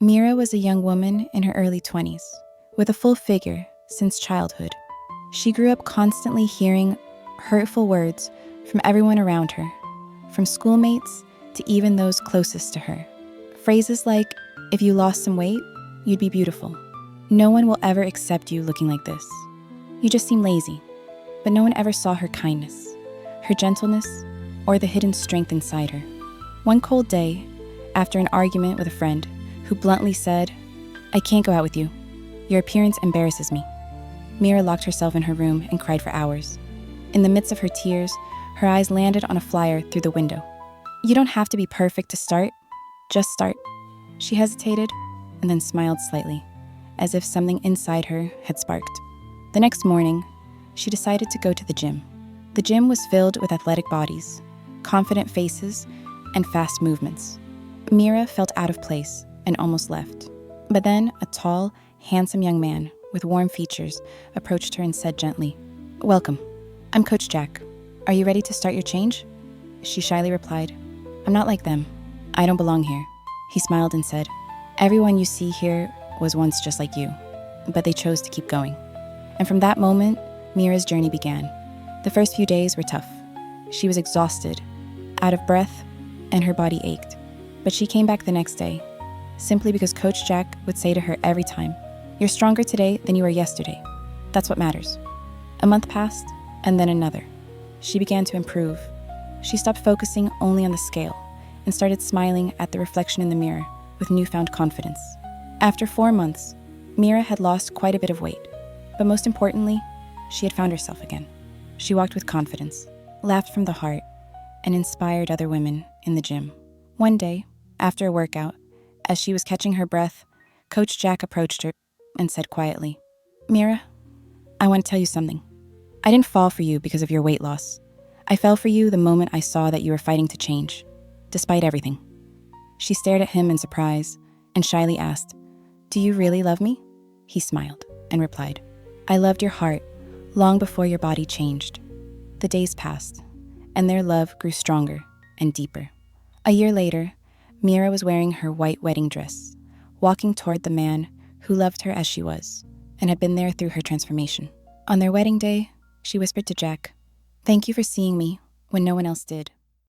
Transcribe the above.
Mira was a young woman in her early 20s, with a full figure since childhood. She grew up constantly hearing hurtful words from everyone around her, from schoolmates to even those closest to her. Phrases like, if you lost some weight, you'd be beautiful. No one will ever accept you looking like this. You just seem lazy. But no one ever saw her kindness, her gentleness, or the hidden strength inside her. One cold day, after an argument with a friend who bluntly said, I can't go out with you. Your appearance embarrasses me. Mira locked herself in her room and cried for hours. In the midst of her tears, her eyes landed on a flyer through the window. You don't have to be perfect to start. Just start. She hesitated and then smiled slightly, as if something inside her had sparked. The next morning, she decided to go to the gym. The gym was filled with athletic bodies, confident faces, and fast movements. Mira felt out of place and almost left. But then a tall, handsome young man with warm features approached her and said gently, Welcome. I'm Coach Jack. Are you ready to start your change? She shyly replied, I'm not like them. I don't belong here. He smiled and said, Everyone you see here was once just like you, but they chose to keep going. And from that moment, Mira's journey began. The first few days were tough. She was exhausted, out of breath, and her body ached. But she came back the next day, simply because Coach Jack would say to her every time, You're stronger today than you were yesterday. That's what matters. A month passed, and then another. She began to improve. She stopped focusing only on the scale and started smiling at the reflection in the mirror with newfound confidence. After 4 months, Mira had lost quite a bit of weight, but most importantly, she had found herself again. She walked with confidence, laughed from the heart, and inspired other women in the gym. One day, after a workout, as she was catching her breath, Coach Jack approached her and said quietly, Mira, I want to tell you something. I didn't fall for you because of your weight loss. I fell for you the moment I saw that you were fighting to change, despite everything. She stared at him in surprise and shyly asked, Do you really love me? He smiled and replied, I loved your heart long before your body changed. The days passed, and their love grew stronger and deeper. A year later, Mira was wearing her white wedding dress, walking toward the man who loved her as she was and had been there through her transformation. On their wedding day, she whispered to Jack, Thank you for seeing me when no one else did.